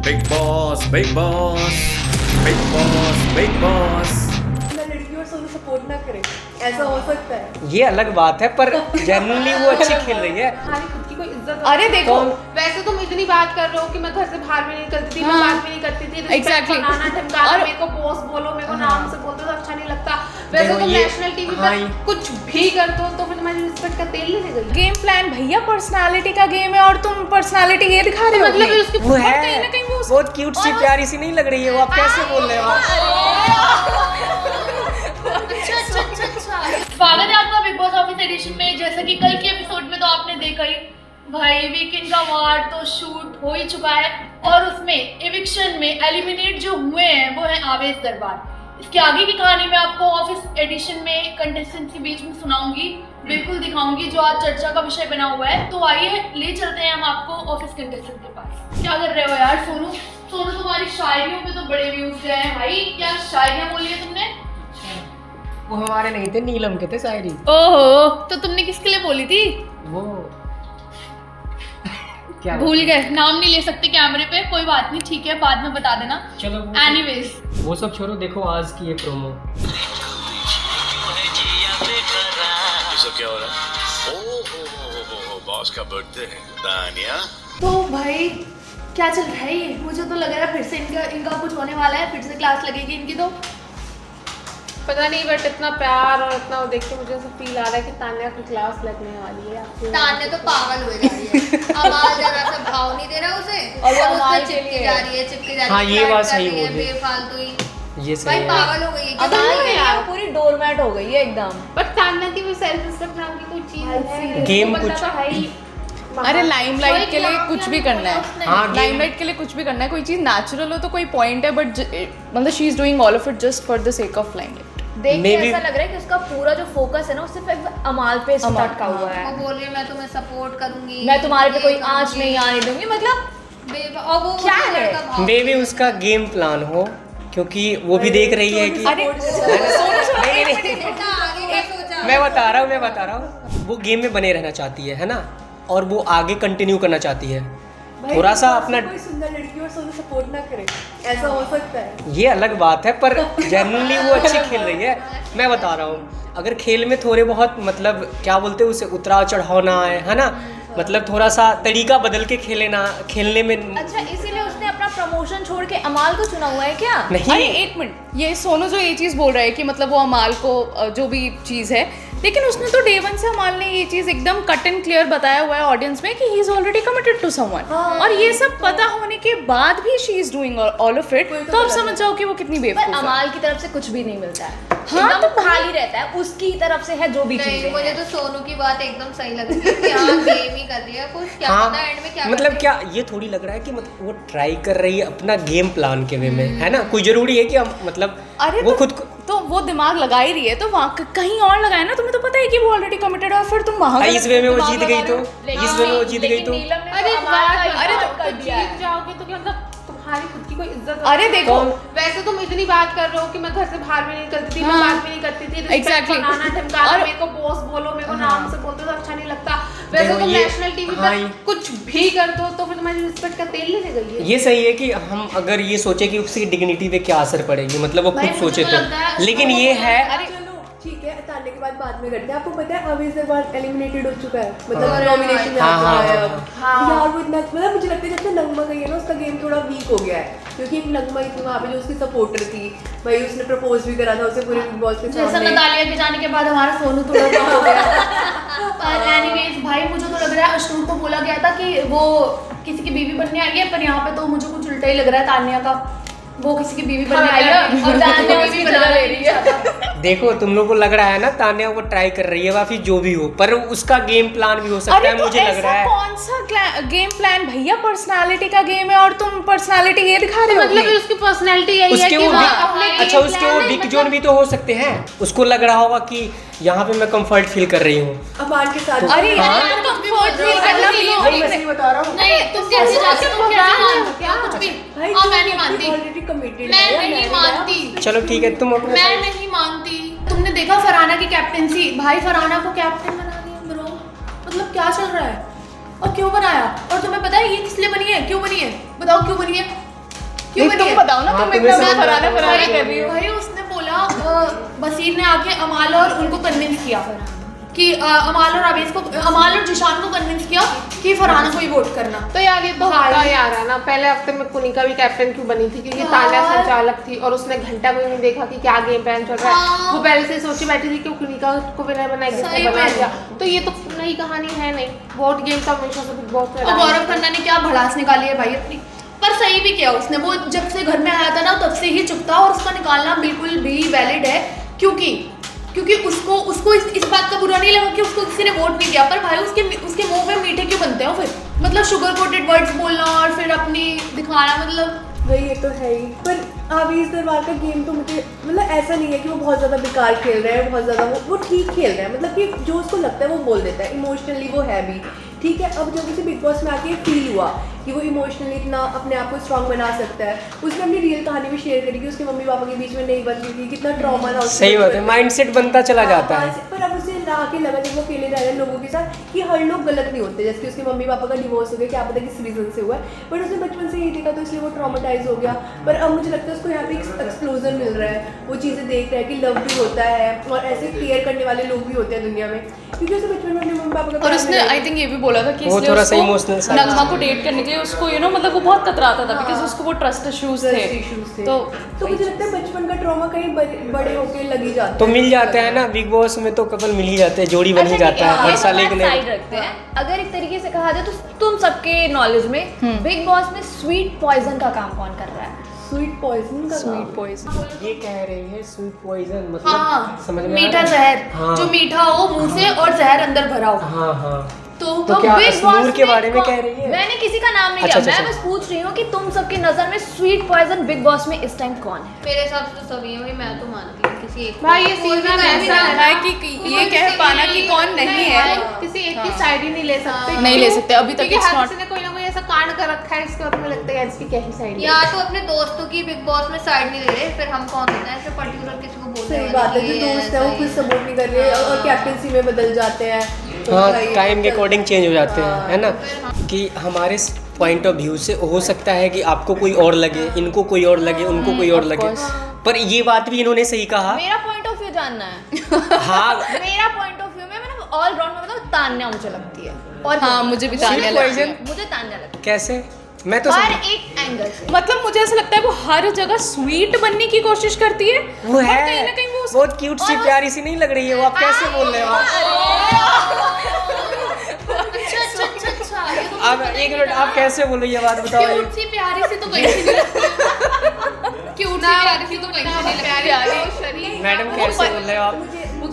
Big boss big boss big boss big boss. लड़की और Sonu support ना करे, ऐसा हो सकता है। ये अलग बात है, पर जनरली वो अच्छी खेल रही है। हमारी खुद की कोई इज्जत। अरे देखो, वैसे तुम इतनी बात कर रहे हो कि मैं घर से बाहर भी नहीं निकलती थी, मैं हाँ। बात भी नहीं करती थी। Exactly. बनाना ढमकाना, और- मेरे को बॉस बोलो, मेरे को हाँ। नाम से बोलते तो अच्छा नहीं लगता। वैसे देखो तुम ये- नेशनल टीवी हाँ, पर ये- कुछ भी कर दो तो फिर तुम्हारी रिस्पेक्ट का तेल नहीं गई। गेम प्लान भैया पर्सनालिटी का गेम है और तुम पर्सनालिटी ये दिखा रहे हो मतलब अपनी। उसकी वो और है कहीं ना कहीं वो बहुत क्यूट सी प्यारी सी नहीं लग रही है वो, आप कैसे बोल रहे हो स्वागत है आपका बिग बॉस ऑफिस एडिशन में। जैसा कि कल के एपिसोड में तो आपने देखा ही, भाई वीकेंड का वार तो शूट हो ही चुका है और उसमें एविक्शन में एलिमिनेट जो हुए हैं वो है आवेश दरबार। इसके आगे की कहानी मैं आपको ऑफिस एडिशन में कंटेस्टेंट्स के बीच में सुनाऊंगी, बिल्कुल दिखाऊंगी, जो आज चर्चा का विषय बना हुआ है। तो आइए ले चलते हैं हम आपको ऑफिस कंटेस्टेंट के पास। क्या कर रहे हो यार सोनू? सोनू तुम्हारी शायरियों पे तो बड़े व्यूज गए हैं भाई, क्या शायरियां बोली है तुमने? वो हमारे नहीं थे, नीलम के थे शायरी। ओहो, तो तुमने किसके लिए बोली थी? वो क्या भूल गए, नाम नहीं ले सकते कैमरे पे, कोई बात नहीं, ठीक है बाद में बता देना। चलो एनीवेज वो सब छोड़ो, देखो आज की ये प्रोमो। ये सब क्या हो रहा है? ओह बॉस का बर्थडे है। तानिया तो भाई क्या चल रहा है ये? मुझे तो लग रहा है फिर से इनका कुछ होने वाला है, फिर से क्लास लगेगी इनकी। तो पता नहीं, बट इतना प्यार और इतना वो देख के मुझे ऐसा फील आ रहा है कि तान्या की क्लास लगने वाली है आपको। तान्या तो पागल हो जा रही है। अमाल जरा सा भाव नहीं दे रहा उसे और वो और अमाल उससे के चिपकी लिए। जा रही है, चिपकी जा रही है। हाँ, ये फ्लर्ट बात कर सही रही है बोल रही है। बेफालतू ही। ये भाई सही है। पागल हो गई है। अमाल क्या नहीं है, पूरी डोरमैट हो गई है एकदम। बट तान्या की वो सेल्फ रिस्पेक्ट नाम की कोई चीज है। गेम वो बंदा कुछ- तो है ही। अरे लाइमलाइट के लिए कुछ भी करना है, हाँ, गेम- लाइमलाइट के लिए कुछ भी करना है, कोई चीज नेचुरल हो तो कोई पॉइंट है, बट मतलब she is doing all of it just for the sake of limelight. देख के Maybe- ऐसा लग रहा है कि उसका पूरा जो फोकस है ना, उससे सिर्फ अमाल पे अमाल, अटका हुआ है। हाँ। वो बोल रही है मैं तुम्हें सपोर्ट करूंगी, मैं तुम्हारे पे ये कोई करूंगी। आंच नहीं आने दूंगी, मतलब और वो क्या उसी है? लड़का भाव- मे भी उसका गेम प्लान हो, क्योंकि वो भी देख रही है कि अरे सोनू नहीं, नहीं, बेटा आगे क्या सोचा? मैं बता रहा हूँ वो गेम में बने रहना चाहती है ना, और वो आगे कंटिन्यू करना चाहती है। थोड़ा सा अपना कोई सुंदर लड़की और सोनू सपोर्ट ना करे, ऐसा हो सकता है। ये अलग बात है, पर जनरली वो अच्छी खेल रही है। मैं बता रहा हूँ, अगर खेल में थोड़े बहुत मतलब क्या बोलते हैं उसे, उतराव चढ़ाव ना आए, है ना, मतलब थोड़ा सा तरीका बदल के खेलने में। अच्छा, इसीलिए उसने अपना प्रमोशन छोड़ के अमाल को चुना हुआ है क्या? नहीं, अरे एक मिनट, ये सोनू जो ये चीज़ बोल रहा है कि मतलब वो अमाल को जो भी चीज़ है, लेकिन उसने तो डे वन से अमाल ने ये चीज़ एकदम कट एंड क्लियर बताया हुआ है ऑडियंस में कि he is already committed to someone, और ये सब पता होने के बाद भी she is doing all of it, तो आप समझ जाओ कि वो कितनी पर बेवकूफ है। अमाल की तरफ से कुछ भी नहीं मिलता है। हाँ, एकदम तो खाली रहता है, उसकी तरफ से है जो भी चीजें। मुझे तो सोनू की बात एकदम सही लग रही है कि हाँ गेम ही कर रही है कुछ, क्या हाँ, पता एंड में क्या मतलब क्या ये थोड़ी लग रहा है कि मतलब वो ट्राई कर रही है अपना गेम प्लान के वे में, है ना, कोई जरूरी है कि हम मतलब अरे वो तो, खुद को तो वो दिमाग लगा ही रही है, तो वहाँ कहीं और लगाए ना, तुम्हें तो पता है कि वो ऑलरेडी कमिटेड है, और फिर तुम वहाँ इस वे में वो जीत गई तो, इस वे में वो जीत गई तो अरे अरे तो कर दिया, जीत जाओगे तो क्या मतलब तुम्हारी खुद की कोई इज्जत। अरे देखो, वैसे तुम इतनी बात कर रहे हो कि मैं घर से बाहर भी नहीं निकलती थी, मैं हाँ। बात भी नहीं करती थी। respect Exactly. बनाना ढमकाना, और- मेरे को बॉस बोलो, मेरे को हाँ। नाम से बोलते तो अच्छा नहीं लगता। वैसे देखो तुम ये- नेशनल टीवी हाँ, पर ये- कुछ भी कर दो तो फिर तुम्हारी रिस्पेक्ट का तेल नहीं गई है। ये सही है कि हम अगर ये सोचे कि उसकी डिग्निटी पे क्या असर पड़ेगी, मतलब वो भाई, खुद मुझे सोचे तो लगता है तो, लेकिन ये है अरे चलो ठीक है, ताने के बाद में करते हैं। आपको पता है आवेश दरबार एलिमिनेटेड हो चुका है, हाँ। मतलब नॉमिनेशन में आ हाँ, चुका है हाँ, अब। यार वो इतना मतलब मुझे लगता है जब से नगमा गई है ना, उसका गेम थोड़ा वीक हो गया है, क्योंकि एक नगमा थी वहाँ पे जो उसकी सपोर्टर थी, भाई उसने प्रपोज भी करा था उसे पूरे बिग बॉस के जैसा सामने। नतालिया के जाने के बाद हमारा सोनू थोड़ा कम हो गया। पर एनीवेज भाई, मुझे तो लग रहा है अशनूर को बोला गया था कि वो किसी की बीवी बनने आई है, पर यहाँ पे तो मुझे कुछ उल्टा ही लग रहा है। तान्या का वो किसी की बीवी बनने आई है और तान्या उसकी जगह ले रही है। देखो तुम लोग को लग रहा है ना तान्या वो ट्राई कर रही है, या फिर जो भी हो, पर उसका गेम प्लान भी हो सकता अरे है, तो मुझे लग रहा है। कौन सा गेम प्लान भैया, पर्सनालिटी का गेम है और तुम पर्सनालिटी ये दिखा रहे हो मतलब अपनी। उसकी पर्सनैलिटी यही है उसके कि वो वो weak- अपने अच्छा उसके वो वीक जोन भी तो हो सकते हैं, उसको लग रहा होगा कि यहाँ पे मैं कंफर्ट फील कर रही हूँ। अमाल के साथ अरे हाँ। यार, कंफर्ट फील करना भी वही मैं सही बता रहा हूँ। नहीं, तुम कैसे जाते हो, तुम कैसे मानते हो कुछ भी? भाई हाँ, मैं नहीं मानती, ऑलरेडी कमिटेड मैं नहीं मानती, चलो ठीक है, तुम अपने मैं नहीं मानती। तुमने देखा फरहाना की कैप्टेंसी, भाई फरहाना को कैप्टन बना दिया ब्रो, मतलब क्या चल रहा है? और क्यों बनाया? और तुम्हें पता है ये किस लिए बनी है, क्यों बनी है, बताओ क्यों बनी है? क्यों तुम बताओ ना, तुम एकदम फराना फराना कर रही हो। भाई उसने बोला बसीर ने आके अमाल और उनको कन्विंस किया कि अमाल और जिशान को कन्विंस किया कि फरहाना को ही वोट करना। तो यार ये तो होता ही आ रहा है ना। पहले हफ्ते में कुनिका भी कैप्टन क्यों बनी थी, क्योंकि तान्या संचालक थी और उसने घंटा भी नहीं देखा कि क्या गेम प्लान चल रहा है। वो पहले से सोची बैठी थी कि कुनिका को विनर बनाएगी, इसने बना दिया। तो ये तो नई कहानी है नहीं, वोट गेम तो हमेशा से बिग बॉस में और गौरव खन्ना ने क्या भड़ास निकाली है भाई अपनी, पर सही भी किया उसने। वो जब से घर में आया था ना तब से ही चुप था और उसका निकालना बिल्कुल भी वैलिड है, क्योंकि उसको इस बात का बुरा नहीं लगा कि उसको किसी ने वोट नहीं किया। पर भाई उसके मुंह में मीठे क्यों बनते हो फिर, मतलब शुगर कोटेड वर्ड्स बोलना और फिर अपनी दिखाना, मतलब भाई ये तो है ही। पर आवीज़ दरबार का गेम तो मुझे मतलब ऐसा नहीं है कि वो बहुत ज़्यादा बेकार खेल रहे हैं, बहुत ज़्यादा वो ठीक खेल रहे हैं। मतलब कि जो उसको लगता है वो बोल देता है, इमोशनली वो है भी ठीक है। अब जब उसे बिग बॉस में आके फील हुआ कि वो इमोशनली इतना अपने आप को स्ट्रांग बना सकता है, उसने अपनी रियल कहानी भी शेयर करी कि उसके मम्मी पापा के बीच में नहीं बनती थी, कितना ट्रॉमा था। सही बात है, माइंडसेट बनता चला जाता है। पर अब उसे आके लगा जब वो अकेले रह रहे हैं लोगों के साथ कि हर लोग गलत नहीं होते। जैसे कि उसके मम्मी पापा का डिवोर्स हो गया, क्या पता किस रीज़न से हुआ है, बट उसने बचपन से यही देखा तो इसलिए वो ट्रॉमाटाइज हो गया। पर अब मुझे लगता है उसको यहाँ पे एक एक्सप्लोजर मिल रहा है, वो चीज़ें देख रहा है कि लव भी होता है और ऐसे केयर करने वाले लोग भी होते हैं दुनिया में, क्योंकि उसे बचपन में अपने मम्मी पापा का। और उसने आई थिंक ये भी बोला था कि वो इसलिए थोड़ा सा उसको इमोशनल साइड नगमा को डेट करने के लिए उसको मतलब वो बहुत कतराता था बिकॉज उसको वो ट्रस्ट इश्यूज थे। तो मुझे लगता है बचपन का ट्रॉमा कहीं बड़े होके लग ही जाता है। तो मिल जाते हैं ना, बिग बॉस में तो कपल मिल ही जाते हैं, जोड़ी बन ही जाता है हर साल एक नए। साइड रखते हैं, अगर एक तरीके से कहा जाए तो तुम सबके नॉलेज में बिग बॉस में स्वीट पॉइजन का काम कौन कर रहा है? स्वीट पॉइजन का स्वीट पॉइजन ये कह रही है स्वीट पॉइजन मतलब हाँ, समझ में मीठा आ रहा है? जहर, हाँ। जो मीठा हो मुंह से और जहर अंदर भरा हो। हाँ हाँ। तो क्या बिग असनूर बॉस के बारे में कह रही है? मैंने किसी का नाम नहीं अच्छा, लिया, मैं अच्छा। बस पूछ रही हूँ कि तुम सबकी नजर में स्वीट पॉइजन बिग बॉस में इस टाइम कौन है? मेरे हिसाब से तो सभी हैं, मैं तो मानती हूँ किसी एक भाई ये कोई भी सीजन मैं भी ऐसा ना- है कि ये कह पाना कि कौन नहीं है किसी एक की साइड ही नहीं ले सकते, नहीं ले सकते अभी तक। क्योंकि it's हर not- किसी ने कोई ना कोई ऐसा कांड कर रखा है इसके बाद में लगता है इसकी क्या ही साइड या तो अपने दोस्तों की बिग बॉस में साइड नहीं ले रहे, फिर हम कौन होते हैं ऐसे पर्टिकुलर किसी को बोलने सही वाले बात है, कि जो ये दोस्त है वो ऐसा कुछ ही सपोर्ट नहीं कर रहे और कैप्टनसी में बदल जाते हैं। तो हाँ, भाई, टाइम के अकॉर्डिंग चेंज हो जाते हैं, हाँ, है ना। कि हमारे पॉइंट ऑफ व्यू से हो सकता है कि आपको कोई और लगे, इनको कोई और लगे, उनको कोई और लगे, पर ये बात भी इन्होंने सही कहा। मेरा पॉइंट ऑफ व्यू जानना है। हाँ मेरा पॉइंट ऑफ व्यू में मैंने ऑल राउंड में मतलब तान्या मुझे लगती है, और हाँ, मुझे भी तान्या लगती है। मुझे तान्या लगती कैसे? मैं तो है हर एक एंगल से। मतलब मुझे ऐसा लगता है वो हर जगह स्वीट बनने की कोशिश करती है, वो पर है कहीं ना कहीं वो बहुत क्यूट सी प्यारी सी नहीं लग रही है वो, आप कैसे बोल रहे हो आप एक मिनट, आप कैसे बोल रही है बात बताओ। क्यूट सी प्यारी सी तो कहीं नहीं लगती। क्यूट सी प्यारी सी तो कहीं नहीं लगती। मैडम कैसे बोल रहे हो आप?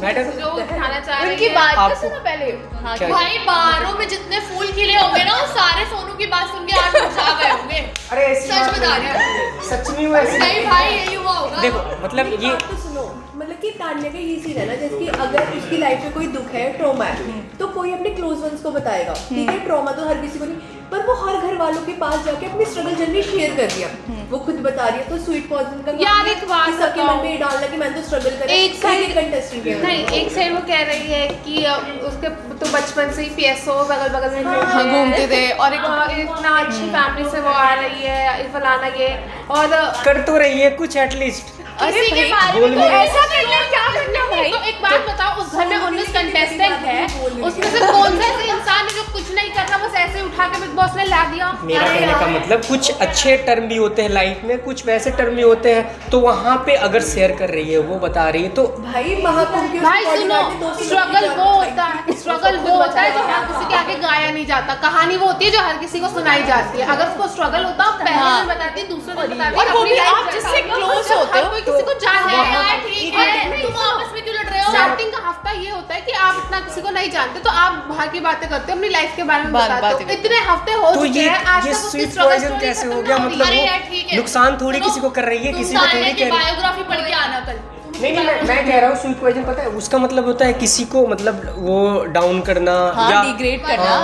मैडम जो उठाना चाह रही उनकी है। बात तो आपको- सुनो पहले। हाँ, क्या? भाई बाहरों में जितने फूल खिले होंगे ना वो सारे सोनू की बात सुन के आज उठा गए होंगे। अरे ऐसी सच बात बता नहीं रही है। सच में वो ऐसी नहीं भाई यही हुआ होगा। देखो मतलब मेरी ये बात तो सुनो, मतलब कि तान्या का ये सीन है ना, जैसे कि अगर उसकी लाइफ में कोई दुख है, ट्रॉमा है, तो कोई अपने क्लोज वंस को बताएगा, ठीक है। ट्रॉमा तो हर किसी को नहीं, पर वो हर घर वालों के पास जाके अपनी स्ट्रगल जर्नी शेयर कर दिया, वो खुद बता रही है। तो स्वीट पॉइजन का यार एक बात सबके मन बताओ। में डालना कि मैंने तो स्ट्रगल करा, एक साइड कंटेस्टेंट है नहीं, एक साइड वो कह रही है कि उसके तो बचपन से ही PSO बगल बगल में हाँ, घूमते थे और इतना अच्छी फैमिली से वो आ रही है, फलाना ये और कर तो रही है कुछ एटलीस्ट। अरे किसी के भाई, बारे बोल में भी तो नहीं। ऐसा करना है, क्या करना है भाई। तो एक बात बताओ, उस घर में 19 कंटेस्टेंट है, उसमें से कौन सा ऐसे इंसान है जो कुछ नहीं करता, बस ऐसे ही उठा के बिग बॉस ने ला दिया? मेरा कहने का मतलब कुछ अच्छे टर्म भी होते हैं लाइफ में, कुछ वैसे टर्म भी होते हैं, तो वहाँ पे अगर शेयर कर रही है, वो बता रही है तो भाई महाकुंभ के भाई सुनो, स्ट्रगल वो होता है, स्ट्रगल वो होता है जो हर किसी के आगे गाया नहीं जाता, कहानी वो होती है जो हर किसी को सुनाई जाती है। अगर उसको स्ट्रगल होता है पहले हाँ। दिन बताती, दूसरे दिन बताती, और वो अपनी भी life आप बताती। जिससे close जब होते हर हो, कोई किसी को जानता है यार, ठीक और है नहीं, तुम आपस में क्यों लड़ रहे हो। स्टार्टिंग का हफ्ता ये होता है कि आप इतना किसी को नहीं जानते, तो आप बाहर की बातें करते हो, अपनी लाइफ के बारे में बातें बताते हो। करते हो। इतने हफ्ते हो तो चुके ये हैं, आज ये तक उसकी स्वीट स्ट्रगल पॉइजन स्टोरी कैसे खत्म हो गया? नहीं हुई। मतलब अरे वो यार ठीक है, नुकसान थोड़ी सुनो, किसी को कर रही है, तुम किसी को तान्या थोड़ी की कर रही है। बायोग्राफी पढ़ के आना कल। नहीं मैं कह रहा हूँ स्वीट पॉइजन पता है उसका मतलब होता है किसी को मतलब वो डाउन करना हाँ, या डिग्रेड करना।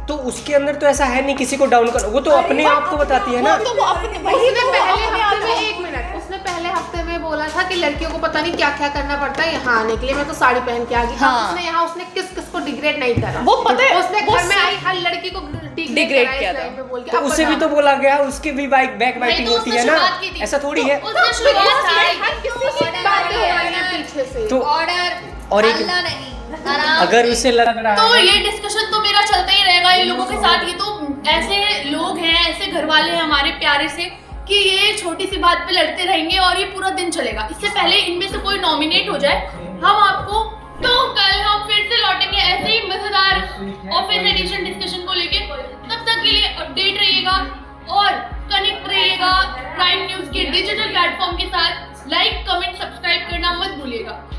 तो उसके अंदर तो ऐसा है नहीं किसी को डाउन करना, वो तो अपने आप को बताती है ना। तो वो अपने वही उसने तो पहले अपने आप हफ्ते में एक मिनट, उसने पहले हफ्ते में बोला था कि लड़कियों को पता नहीं क्या क्या करना पड़ता है यहाँ आने के लिए, मैं तो साड़ी पहन के आ गई। हाँ। उसने यहाँ उसने किस किस को डिग्रेड नहीं करा। वो पता है, उसने वो घर में आई हर लड़की को डिग्रेड किया था। तो उसे भी तो बोला गया, उसके भी बैक बाइटिंग होती है ना, ऐसा थोड़ी है। उसने शुरुआत पीछे से तो ऑर्डर और एक नहीं आराम अगर उसे लग रहा तो है ये डिस्कशन तो मेरा चलता ही रहेगा इन लोगों के साथ। ये तो ऐसे लोग हैं, ऐसे घर वाले हैं हमारे प्यारे से, कि ये छोटी सी बात पे लड़ते रहेंगे और ये पूरा दिन चलेगा। इससे पहले इनमें से कोई नॉमिनेट हो जाए, हम आपको तो कल हम फिर से लौटेंगे ऐसे ही मजेदार ऑफिस एडिशन डिस्कशन को लेके।